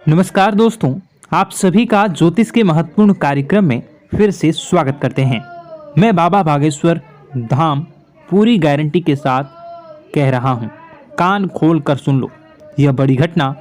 नमस्कार दोस्तों, आप सभी का ज्योतिष के महत्वपूर्ण कार्यक्रम में फिर से स्वागत करते हैं। मैं बाबा बागेश्वर धाम पूरी गारंटी के साथ कह रहा हूं, कान खोल कर सुन लो, यह बड़ी घटना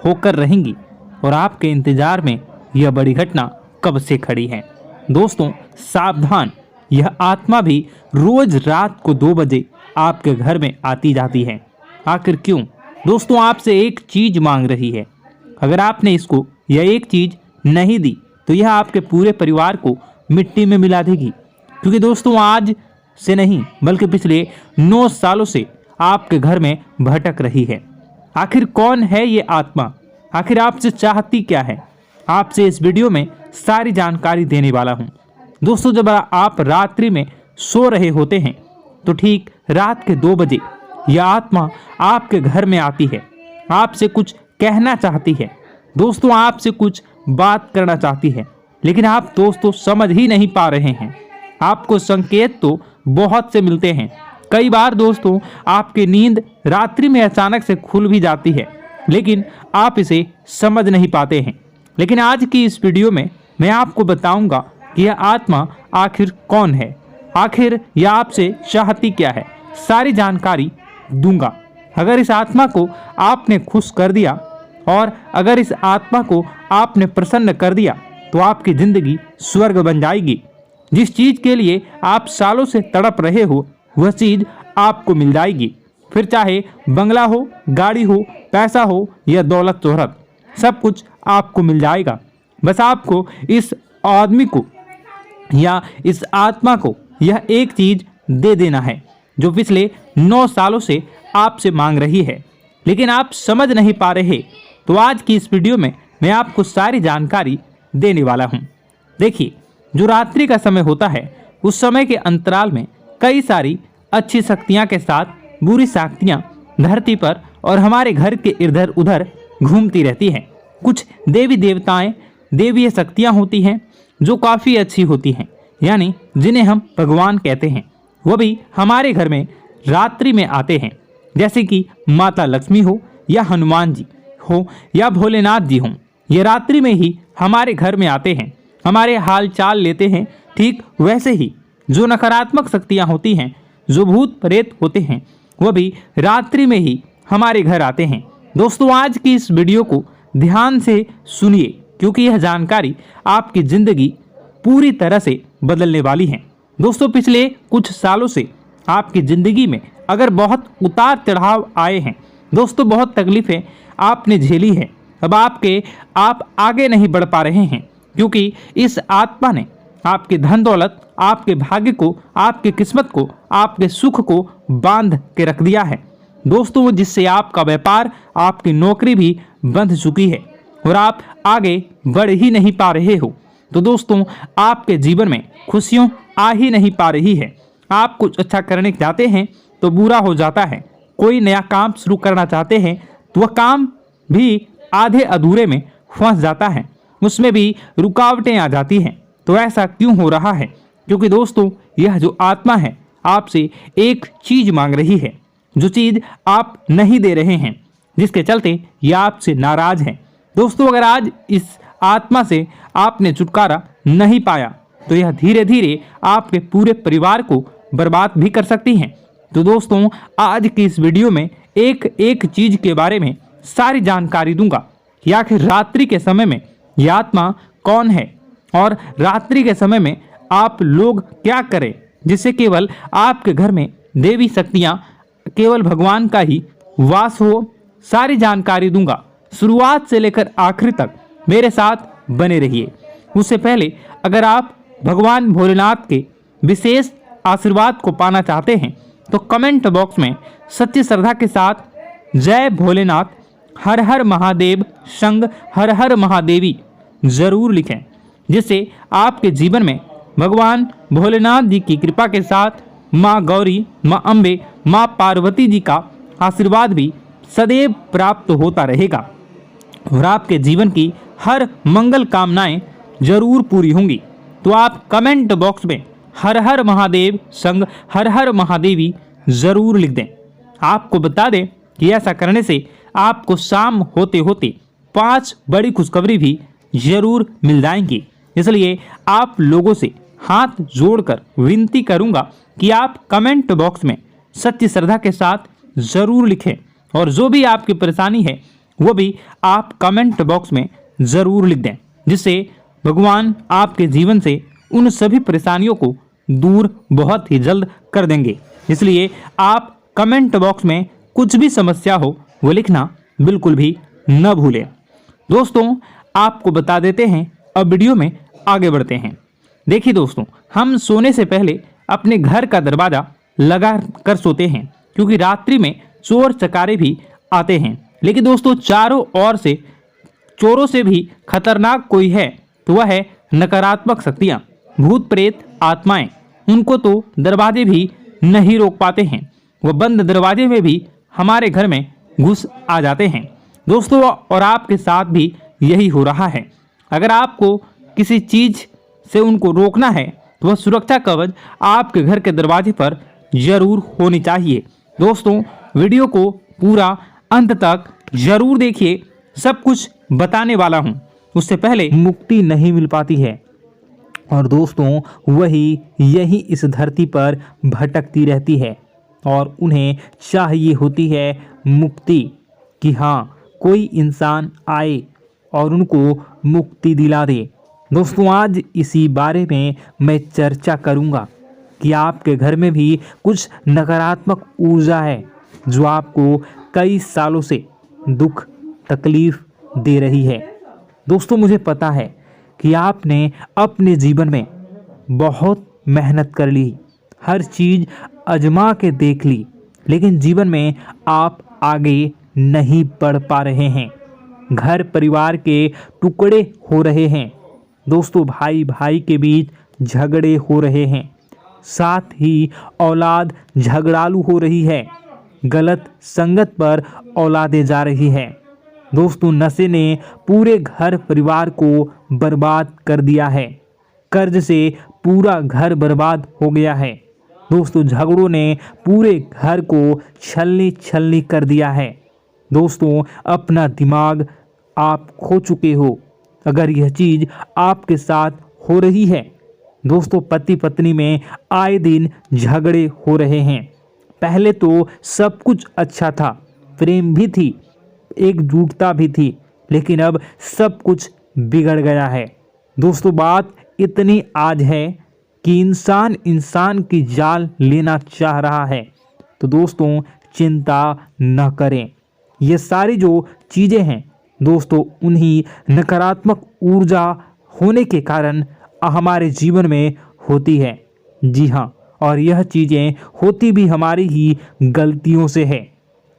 होकर रहेंगी और आपके इंतजार में यह बड़ी घटना कब से खड़ी है। दोस्तों सावधान, यह आत्मा भी रोज रात को 2 बजे आपके घर में आती जाती है। आखिर क्यों? दोस्तों आपसे एक चीज मांग रही है। अगर आपने इसको यह एक चीज नहीं दी तो यह आपके पूरे परिवार को मिट्टी में मिला देगी। क्योंकि दोस्तों आज से नहीं बल्कि पिछले 9 सालों से आपके घर में भटक रही है। आखिर कौन है ये आत्मा? आखिर आपसे चाहती क्या है? आपसे इस वीडियो में सारी जानकारी देने वाला हूँ। दोस्तों जब आप रात्रि में सो रहे होते हैं तो ठीक रात के 2 बजे यह आत्मा आपके घर में आती है। आपसे कुछ कहना चाहती है। दोस्तों आपसे कुछ बात करना चाहती है, लेकिन आप दोस्तों समझ ही नहीं पा रहे हैं। आपको संकेत तो बहुत से मिलते हैं। कई बार दोस्तों आपकी नींद रात्रि में अचानक से खुल भी जाती है, लेकिन आप इसे समझ नहीं पाते हैं। लेकिन आज की इस वीडियो में मैं आपको बताऊंगा कि यह आत्मा आखिर कौन है, आखिर यह आपसे चाहती क्या है, सारी जानकारी दूंगा। अगर इस आत्मा को आपने खुश कर दिया और अगर इस आत्मा को आपने प्रसन्न कर दिया तो आपकी जिंदगी स्वर्ग बन जाएगी। जिस चीज के लिए आप सालों से तड़प रहे हो वह चीज आपको मिल जाएगी। फिर चाहे बंगला हो, गाड़ी हो, पैसा हो या दौलत शोहरत, सब कुछ आपको मिल जाएगा। बस आपको इस आदमी को या इस आत्मा को यह एक चीज दे देना है जो पिछले 9 सालों से आपसे मांग रही है, लेकिन आप समझ नहीं पा रहे। तो आज की इस वीडियो में मैं आपको सारी जानकारी देने वाला हूं। देखिए, जो रात्रि का समय होता है उस समय के अंतराल में कई सारी अच्छी शक्तियां के साथ बुरी शक्तियां धरती पर और हमारे घर के इधर उधर घूमती रहती हैं। कुछ देवी देवताएं, देवीय शक्तियां होती हैं जो काफ़ी अच्छी होती हैं, यानी जिन्हें हम भगवान कहते हैं। वो भी हमारे घर में रात्रि में आते हैं, जैसे कि माता लक्ष्मी हो या हनुमान जी हो या भोलेनाथ जी हों। ये रात्रि में ही हमारे घर में आते हैं, हमारे हाल चाल लेते हैं। ठीक वैसे ही जो नकारात्मक शक्तियाँ होती हैं, जो भूत प्रेत होते हैं, वह भी रात्रि में ही हमारे घर आते हैं। दोस्तों आज की इस वीडियो को ध्यान से सुनिए, क्योंकि यह जानकारी आपकी ज़िंदगी पूरी तरह से बदलने वाली है। दोस्तों पिछले कुछ सालों से आपकी ज़िंदगी में अगर बहुत उतार चढ़ाव आए हैं, दोस्तों बहुत तकलीफ़ें आपने झेली है, अब आप आगे नहीं बढ़ पा रहे हैं, क्योंकि इस आत्मा ने आपके धन दौलत, आपके भाग्य को, आपकी किस्मत को, आपके सुख को बांध के रख दिया है। दोस्तों जिससे आपका व्यापार, आपकी नौकरी भी बंध चुकी है और आप आगे बढ़ ही नहीं पा रहे हो। तो दोस्तों आपके जीवन में खुशियाँ आ ही नहीं पा रही है। आप कुछ अच्छा करने जाते हैं तो बुरा हो जाता है। कोई नया काम शुरू करना चाहते हैं तो वह काम भी आधे अधूरे में फंस जाता है, उसमें भी रुकावटें आ जाती हैं। तो ऐसा क्यों हो रहा है? क्योंकि दोस्तों यह जो आत्मा है आपसे एक चीज़ मांग रही है, जो चीज़ आप नहीं दे रहे हैं, जिसके चलते यह आपसे नाराज है। दोस्तों अगर आज इस आत्मा से आपने छुटकारा नहीं पाया तो यह धीरे धीरे आपके पूरे परिवार को बर्बाद भी कर सकती हैं। तो दोस्तों आज की इस वीडियो में एक एक चीज के बारे में सारी जानकारी दूंगा कि आखिर रात्रि के समय में यह आत्मा कौन है और रात्रि के समय में आप लोग क्या करें जिससे केवल आपके घर में देवी शक्तियां, केवल भगवान का ही वास हो। सारी जानकारी दूंगा, शुरुआत से लेकर आखिर तक मेरे साथ बने रहिए। उससे पहले अगर आप भगवान भोलेनाथ के विशेष आशीर्वाद को पाना चाहते हैं तो कमेंट बॉक्स में सच्ची श्रद्धा के साथ जय भोलेनाथ, हर हर महादेव संग हर हर महादेवी जरूर लिखें, जिससे आपके जीवन में भगवान भोलेनाथ जी की कृपा के साथ माँ गौरी, माँ अम्बे, माँ पार्वती जी का आशीर्वाद भी सदैव प्राप्त होता रहेगा और आपके जीवन की हर मंगल कामनाएं जरूर पूरी होंगी। तो आप कमेंट बॉक्स में हर हर महादेव संग हर हर महादेवी जरूर लिख दें। आपको बता दें कि ऐसा करने से आपको शाम होते होते 5 बड़ी खुशखबरी भी जरूर मिल जाएंगी। इसलिए आप लोगों से हाथ जोड़कर विनती करूंगा कि आप कमेंट बॉक्स में सत्य श्रद्धा के साथ जरूर लिखें और जो भी आपकी परेशानी है वो भी आप कमेंट बॉक्स में जरूर लिख दें, जिससे भगवान आपके जीवन से उन सभी परेशानियों को दूर बहुत ही जल्द कर देंगे। इसलिए आप कमेंट बॉक्स में कुछ भी समस्या हो वो लिखना बिल्कुल भी न भूलें। दोस्तों, आपको बता देते हैं, अब वीडियो में आगे बढ़ते हैं। देखिए दोस्तों, हम सोने से पहले अपने घर का दरवाज़ा लगा कर सोते हैं, क्योंकि रात्रि में चोर चकारे भी आते हैं। लेकिन दोस्तों, चारों ओर से चोरों से भी खतरनाक कोई है तो वह है नकारात्मक शक्तियाँ, भूत प्रेत आत्माएं। उनको तो दरवाजे भी नहीं रोक पाते हैं, वह बंद दरवाजे में भी हमारे घर में घुस आ जाते हैं दोस्तों। और आपके साथ भी यही हो रहा है। अगर आपको किसी चीज़ से उनको रोकना है तो वह सुरक्षा कवच आपके घर के दरवाजे पर जरूर होनी चाहिए। दोस्तों, वीडियो को पूरा अंत तक जरूर देखिए, सब कुछ बताने वाला हूँ। उससे पहले मुक्ति नहीं मिल पाती है और दोस्तों वही यही इस धरती पर भटकती रहती है और उन्हें चाहिए होती है मुक्ति, कि हाँ कोई इंसान आए और उनको मुक्ति दिला दे। दोस्तों, आज इसी बारे में मैं चर्चा करूंगा कि आपके घर में भी कुछ नकारात्मक ऊर्जा है जो आपको कई सालों से दुख तकलीफ दे रही है। दोस्तों, मुझे पता है कि आपने अपने जीवन में बहुत मेहनत कर ली, हर चीज़ आजमा के देख ली, लेकिन जीवन में आप आगे नहीं बढ़ पा रहे हैं। घर परिवार के टुकड़े हो रहे हैं। दोस्तों, भाई भाई के बीच झगड़े हो रहे हैं, साथ ही औलाद झगड़ालू हो रही है, गलत संगत पर औलादें जा रही है। दोस्तों, नशे ने पूरे घर परिवार को बर्बाद कर दिया है, कर्ज से पूरा घर बर्बाद हो गया है। दोस्तों, झगड़ों ने पूरे घर को छलनी छलनी कर दिया है। दोस्तों, अपना दिमाग आप खो चुके हो अगर यह चीज़ आपके साथ हो रही है। दोस्तों, पति पत्नी में आए दिन झगड़े हो रहे हैं। पहले तो सब कुछ अच्छा था, प्रेम भी थी, एकजुटता भी थी, लेकिन अब सब कुछ बिगड़ गया है। दोस्तों, बात इतनी आज है कि इंसान इंसान की जान लेना चाह रहा है। तो दोस्तों, चिंता न करें। ये सारी जो चीज़ें हैं दोस्तों, उन्हीं नकारात्मक ऊर्जा होने के कारण हमारे जीवन में होती है। जी हाँ, और यह चीज़ें होती भी हमारी ही गलतियों से है।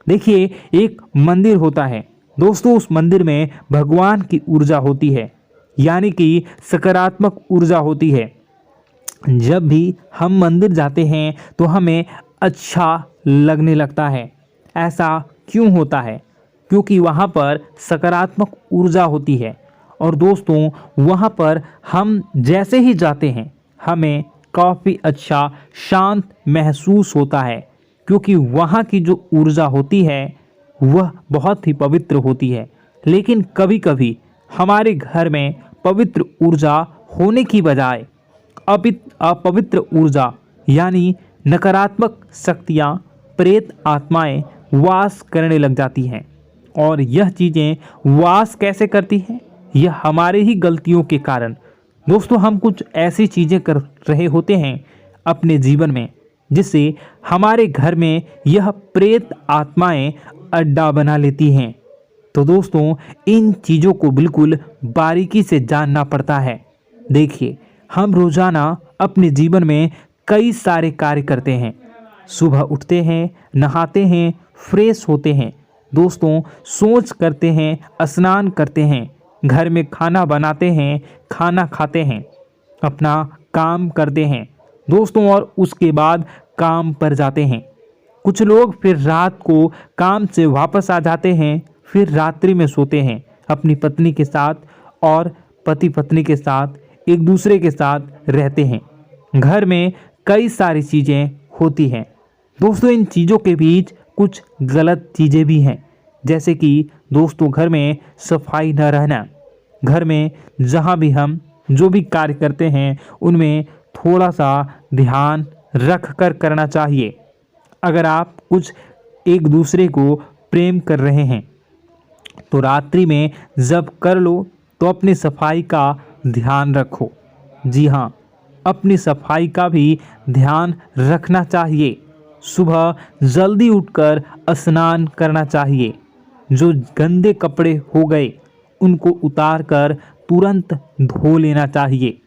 देखिए, एक मंदिर होता है दोस्तों, उस मंदिर में भगवान की ऊर्जा होती है, यानी कि सकारात्मक ऊर्जा होती है। जब भी हम मंदिर जाते हैं तो हमें अच्छा लगने लगता है। ऐसा क्यों होता है? क्योंकि वहाँ पर सकारात्मक ऊर्जा होती है और दोस्तों वहाँ पर हम जैसे ही जाते हैं हमें काफ़ी अच्छा शांत महसूस होता है, क्योंकि वहाँ की जो ऊर्जा होती है वह बहुत ही पवित्र होती है। लेकिन कभी कभी हमारे घर में पवित्र ऊर्जा होने की बजाय अपवित्र ऊर्जा यानी नकारात्मक शक्तियाँ, प्रेत आत्माएं वास करने लग जाती हैं। और यह चीज़ें वास कैसे करती हैं? यह हमारे ही गलतियों के कारण। दोस्तों, हम कुछ ऐसी चीज़ें कर रहे होते हैं अपने जीवन में जिससे हमारे घर में यह प्रेत आत्माएं अड्डा बना लेती हैं। तो दोस्तों, इन चीज़ों को बिल्कुल बारीकी से जानना पड़ता है। देखिए, हम रोज़ाना अपने जीवन में कई सारे कार्य करते हैं। सुबह उठते हैं, नहाते हैं, फ्रेश होते हैं, दोस्तों सोच करते हैं, स्नान करते हैं, घर में खाना बनाते हैं, खाना खाते हैं, अपना काम करते हैं दोस्तों, और उसके बाद काम पर जाते हैं। कुछ लोग फिर रात को काम से वापस आ जाते हैं, फिर रात्रि में सोते हैं अपनी पत्नी के साथ और पति पत्नी के साथ एक दूसरे के साथ रहते हैं। घर में कई सारी चीज़ें होती हैं दोस्तों। इन चीज़ों के बीच कुछ गलत चीज़ें भी हैं, जैसे कि दोस्तों घर में सफाई न रहना, घर में जहाँ भी हम जो भी कार्य करते हैं उनमें थोड़ा सा ध्यान रख कर करना चाहिए। अगर आप कुछ एक दूसरे को प्रेम कर रहे हैं तो रात्रि में जब कर लो तो अपनी सफाई का ध्यान रखो। जी हाँ, अपनी सफाई का भी ध्यान रखना चाहिए। सुबह जल्दी उठकर स्नान करना चाहिए। जो गंदे कपड़े हो गए उनको उतार कर तुरंत धो लेना चाहिए।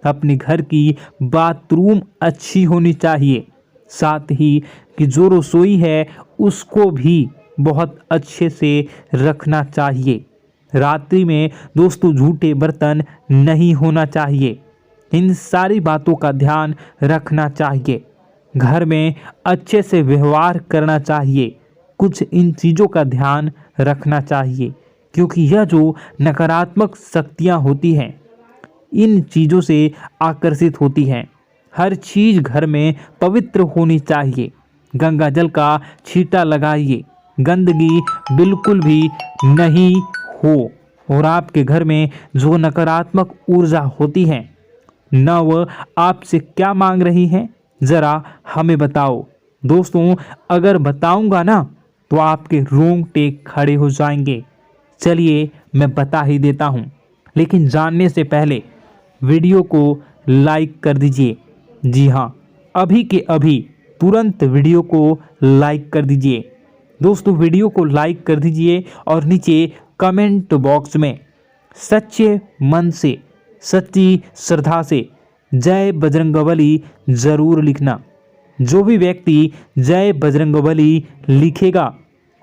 अपने घर की बाथरूम अच्छी होनी चाहिए। साथ ही कि जो रसोई है उसको भी बहुत अच्छे से रखना चाहिए। रात्रि में दोस्तों झूठे बर्तन नहीं होना चाहिए। इन सारी बातों का ध्यान रखना चाहिए। घर में अच्छे से व्यवहार करना चाहिए। कुछ इन चीज़ों का ध्यान रखना चाहिए क्योंकि यह जो नकारात्मक शक्तियाँ होती हैं इन चीज़ों से आकर्षित होती हैं। हर चीज़ घर में पवित्र होनी चाहिए। गंगा जल का छींटा लगाइए, गंदगी बिल्कुल भी नहीं हो। और आपके घर में जो नकारात्मक ऊर्जा होती है न वह आपसे क्या मांग रही है ज़रा हमें बताओ। दोस्तों अगर बताऊंगा ना तो आपके रोंगटे खड़े हो जाएंगे। चलिए मैं बता ही देता हूँ, लेकिन जानने से पहले वीडियो को लाइक कर दीजिए। जी हाँ, अभी के अभी तुरंत वीडियो को लाइक कर दीजिए। दोस्तों वीडियो को लाइक कर दीजिए और नीचे कमेंट बॉक्स में सच्चे मन से, सच्ची श्रद्धा से जय बजरंगबली ज़रूर लिखना। जो भी व्यक्ति जय बजरंगबली लिखेगा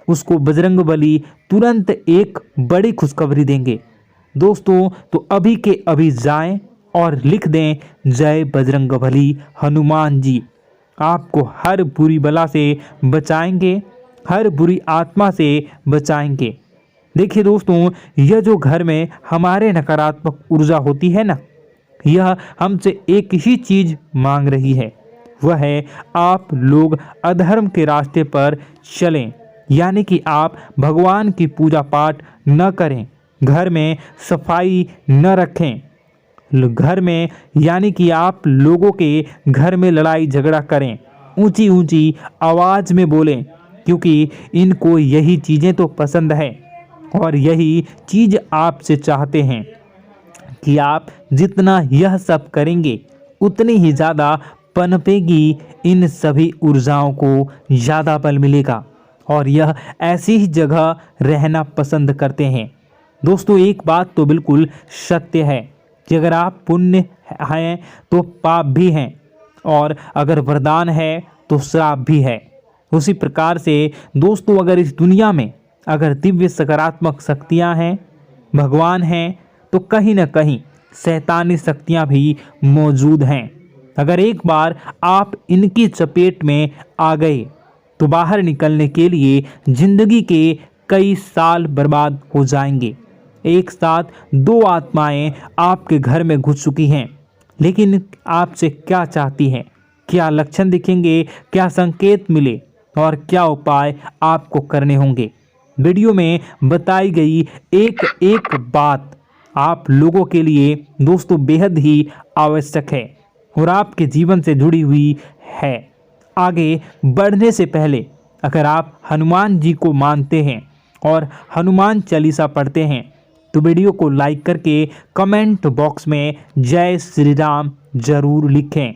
उसको बजरंगबली तुरंत एक बड़ी खुशखबरी देंगे। दोस्तों तो अभी के अभी जाएं और लिख दें जय बजरंगबली हनुमान जी। आपको हर बुरी बला से बचाएंगे, हर बुरी आत्मा से बचाएंगे। देखिए दोस्तों, यह जो घर में हमारे नकारात्मक ऊर्जा होती है ना, यह हमसे एक ही चीज़ मांग रही है, वह है आप लोग अधर्म के रास्ते पर चलें। यानी कि आप भगवान की पूजा पाठ न करें, घर में सफाई न रखें, घर में यानी कि आप लोगों के घर में लड़ाई झगड़ा करें, ऊंची ऊंची आवाज़ में बोलें, क्योंकि इनको यही चीज़ें तो पसंद है और यही चीज़ आपसे चाहते हैं कि आप जितना यह सब करेंगे उतनी ही ज़्यादा पनपेगी इन सभी ऊर्जाओं को ज़्यादा बल मिलेगा और यह ऐसी ही जगह रहना पसंद करते हैं। दोस्तों एक बात तो बिल्कुल सत्य है कि अगर आप पुण्य हैं तो पाप भी हैं और अगर वरदान है तो श्राप भी है। उसी प्रकार से दोस्तों अगर इस दुनिया में अगर दिव्य सकारात्मक शक्तियां हैं, भगवान हैं, तो कहीं ना कहीं शैतानी शक्तियां भी मौजूद हैं। अगर एक बार आप इनकी चपेट में आ गए तो बाहर निकलने के लिए जिंदगी के कई साल बर्बाद हो जाएंगे। एक साथ दो आत्माएं आपके घर में घुस चुकी हैं, लेकिन आपसे क्या चाहती हैं, क्या लक्षण दिखेंगे, क्या संकेत मिले और क्या उपाय आपको करने होंगे। वीडियो में बताई गई एक एक बात आप लोगों के लिए दोस्तों बेहद ही आवश्यक है और आपके जीवन से जुड़ी हुई है। आगे बढ़ने से पहले अगर आप हनुमान जी को मानते हैं और हनुमान चालीसा पढ़ते हैं तो वीडियो को लाइक करके कमेंट बॉक्स में जय श्री राम जरूर लिखें।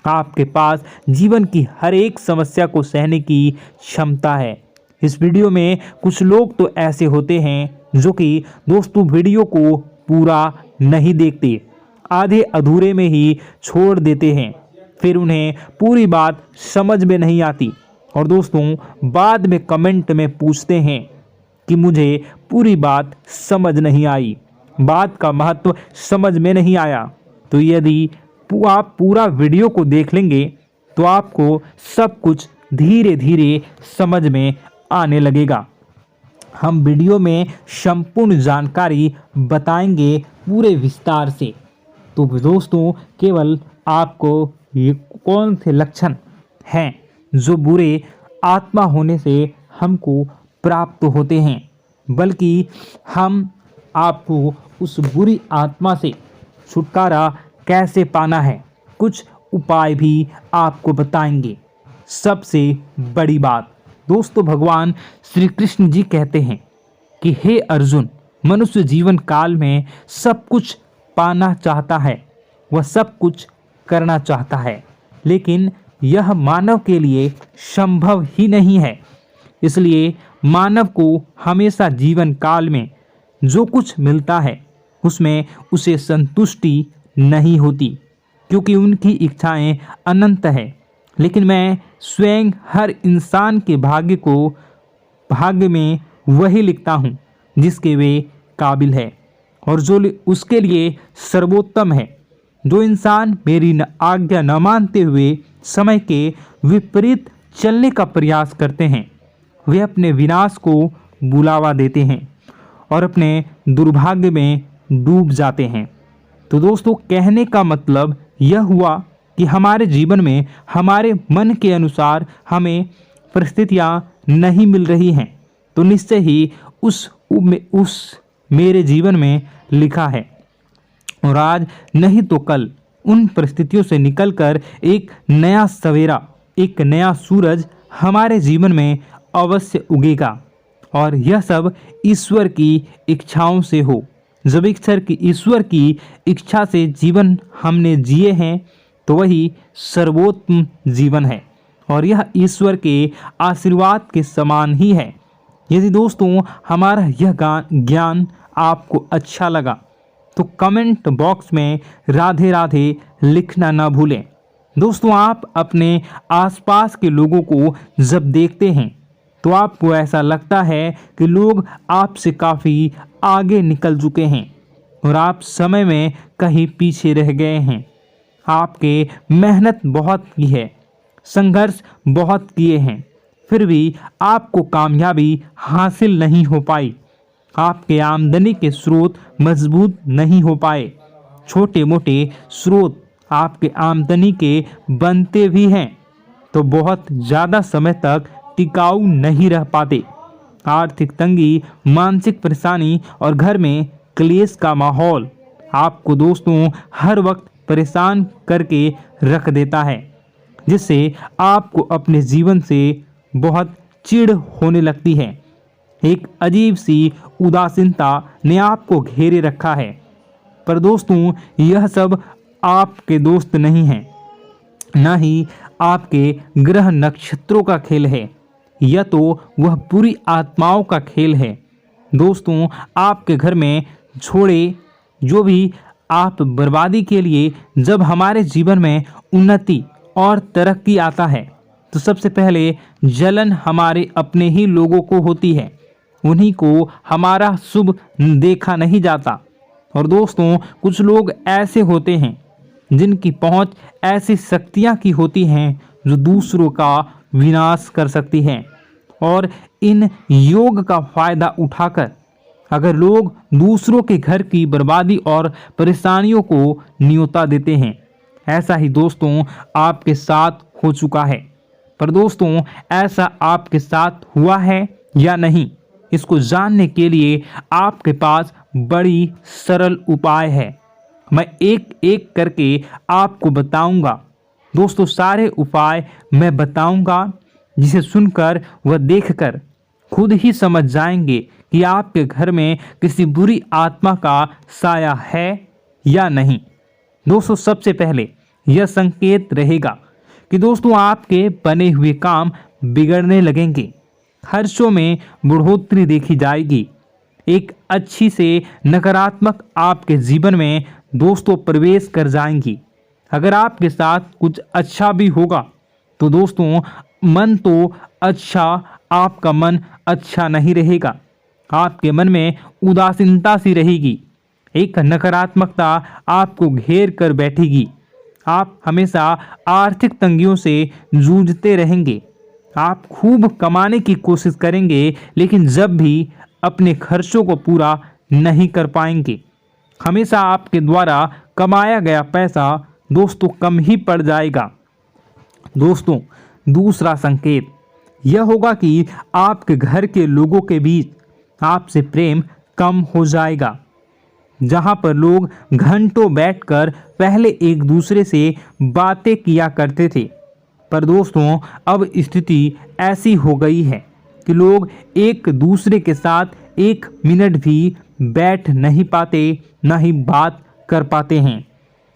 आपके पास जीवन की हर एक समस्या को सहने की क्षमता है। इस वीडियो में कुछ लोग तो ऐसे होते हैं जो कि दोस्तों वीडियो को पूरा नहीं देखते, आधे अधूरे में ही छोड़ देते हैं, फिर उन्हें पूरी बात समझ में नहीं आती और दोस्तों बाद में कमेंट में पूछते हैं कि मुझे पूरी बात समझ नहीं आई, बात का महत्व समझ में नहीं आया। तो यदि आप पूरा वीडियो को देख लेंगे तो आपको सब कुछ धीरे धीरे समझ में आने लगेगा। हम वीडियो में संपूर्ण जानकारी बताएंगे पूरे विस्तार से। तो दोस्तों केवल आपको ये कौन से लक्षण हैं जो बुरे आत्मा होने से हमको प्राप्त होते हैं, बल्कि हम आपको उस बुरी आत्मा से छुटकारा कैसे पाना है, कुछ उपाय भी आपको बताएंगे। सबसे बड़ी बात दोस्तों, भगवान श्री कृष्ण जी कहते हैं कि हे अर्जुन, मनुष्य जीवन काल में सब कुछ पाना चाहता है, वह सब कुछ करना चाहता है, लेकिन यह मानव के लिए संभव ही नहीं है। इसलिए मानव को हमेशा जीवन काल में जो कुछ मिलता है उसमें उसे संतुष्टि नहीं होती, क्योंकि उनकी इच्छाएं अनंत है। लेकिन मैं स्वयं हर इंसान के भाग्य में वही लिखता हूँ जिसके वे काबिल है और जो उसके लिए सर्वोत्तम है। जो इंसान मेरी आज्ञा न मानते हुए समय के विपरीत चलने का प्रयास करते हैं, वे अपने विनाश को बुलावा देते हैं और अपने दुर्भाग्य में डूब जाते हैं। तो दोस्तों, कहने का मतलब यह हुआ कि हमारे जीवन में हमारे मन के अनुसार हमें परिस्थितियां नहीं मिल रही हैं, तो निश्चय ही उस मेरे जीवन में लिखा है, और आज नहीं तो कल उन परिस्थितियों से निकलकर एक नया सवेरा, एक नया सूरज हमारे जीवन में अवश्य उगेगा। और यह सब ईश्वर की इच्छाओं से हो। जब ईश्वर की इच्छा से जीवन हमने जिए हैं तो वही सर्वोत्तम जीवन है, और यह ईश्वर के आशीर्वाद के समान ही है। यदि दोस्तों हमारा यह ज्ञान आपको अच्छा लगा तो कमेंट बॉक्स में राधे राधे लिखना ना भूलें। दोस्तों, आप अपने आसपास के लोगों को जब देखते हैं तो आपको ऐसा लगता है कि लोग आपसे काफ़ी आगे निकल चुके हैं और आप समय में कहीं पीछे रह गए हैं। आपके मेहनत बहुत की है, संघर्ष बहुत किए हैं, फिर भी आपको कामयाबी हासिल नहीं हो पाई। आपके आमदनी के स्रोत मजबूत नहीं हो पाए। छोटे मोटे स्रोत आपके आमदनी के बनते भी हैं तो बहुत ज़्यादा समय तक टिकाऊ नहीं रह पाते। आर्थिक तंगी, मानसिक परेशानी और घर में क्लेश का माहौल आपको दोस्तों हर वक्त परेशान करके रख देता है, जिससे आपको अपने जीवन से बहुत चिढ़ होने लगती है। एक अजीब सी उदासीनता ने आपको घेरे रखा है। पर दोस्तों, यह सब आपके दोस्त नहीं हैं, न ही आपके ग्रह नक्षत्रों का खेल है, यह तो वह पूरी आत्माओं का खेल है। दोस्तों, आपके घर में छोड़े जो भी आप बर्बादी के लिए जब हमारे जीवन में उन्नति और तरक्की आता है तो सबसे पहले जलन हमारे अपने ही लोगों को होती है। उन्हीं को हमारा शुभ देखा नहीं जाता। और दोस्तों, कुछ लोग ऐसे होते हैं जिनकी पहुंच ऐसी शक्तियां की होती हैं जो दूसरों का विनाश कर सकती हैं, और इन योग का फायदा उठाकर अगर लोग दूसरों के घर की बर्बादी और परेशानियों को न्योता देते हैं। ऐसा ही दोस्तों आपके साथ हो चुका है। पर दोस्तों, ऐसा आपके साथ हुआ है या नहीं, इसको जानने के लिए आपके पास बड़ी सरल उपाय है। मैं एक एक करके आपको बताऊंगा। दोस्तों, सारे उपाय मैं बताऊंगा, जिसे सुनकर व देखकर खुद ही समझ जाएंगे कि आपके घर में किसी बुरी आत्मा का साया है या नहीं। दोस्तों, सबसे पहले यह संकेत रहेगा कि दोस्तों आपके बने हुए काम बिगड़ने लगेंगे, खर्चों में बढ़ोतरी देखी जाएगी, एक अच्छी से नकारात्मक आपके जीवन में दोस्तों प्रवेश कर जाएंगी। अगर आपके साथ कुछ अच्छा भी होगा तो दोस्तों मन तो अच्छा, आपका मन अच्छा नहीं रहेगा। आपके मन में उदासीनता सी रहेगी, एक नकारात्मकता आपको घेर कर बैठेगी। आप हमेशा आर्थिक तंगियों से जूझते रहेंगे। आप खूब कमाने की कोशिश करेंगे, लेकिन जब भी अपने खर्चों को पूरा नहीं कर पाएंगे। हमेशा आपके द्वारा कमाया गया पैसा दोस्तों कम ही पड़ जाएगा। दोस्तों, दूसरा संकेत यह होगा कि आपके घर के लोगों के बीच आपसे प्रेम कम हो जाएगा। जहां पर लोग घंटों बैठकर पहले एक दूसरे से बातें किया करते थे, पर दोस्तों अब स्थिति ऐसी हो गई है कि लोग एक दूसरे के साथ एक मिनट भी बैठ नहीं पाते, न ही बात कर पाते हैं,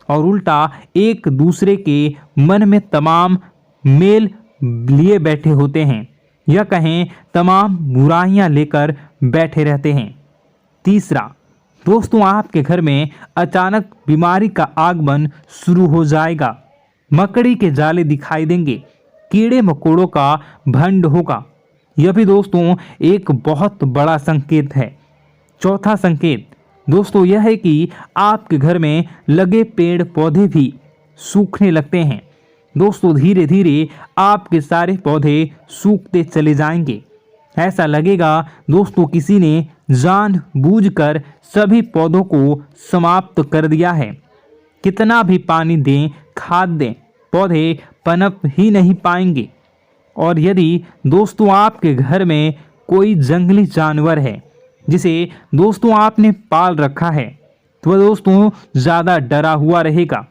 और उल्टा एक दूसरे के मन में तमाम मेल लिए बैठे होते हैं, या कहें तमाम बुराइयां लेकर बैठे रहते हैं। तीसरा, दोस्तों आपके घर में अचानक बीमारी का आगमन शुरू हो जाएगा। मकड़ी के जाले दिखाई देंगे, कीड़े मकोड़ों का भंड होगा। यह भी दोस्तों एक बहुत बड़ा संकेत है। चौथा संकेत दोस्तों यह है कि आपके घर में लगे पेड़ पौधे भी सूखने लगते हैं। दोस्तों धीरे धीरे आपके सारे पौधे सूखते चले जाएंगे। ऐसा लगेगा दोस्तों किसी ने जानबूझकर सभी पौधों को समाप्त कर दिया है। कितना भी पानी दें, खाद दें, पौधे पनप ही नहीं पाएंगे। और यदि दोस्तों आपके घर में कोई जंगली जानवर है जिसे दोस्तों आपने पाल रखा है, तो वह दोस्तों ज़्यादा डरा हुआ रहेगा,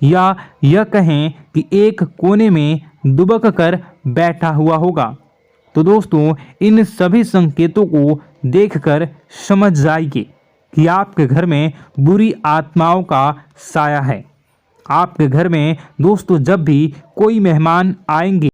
या यह कहें कि एक कोने में दुबक कर बैठा हुआ होगा। तो दोस्तों इन सभी संकेतों को देखकर समझ जाइए कि आपके घर में बुरी आत्माओं का साया है। आपके घर में दोस्तों जब भी कोई मेहमान आएंगे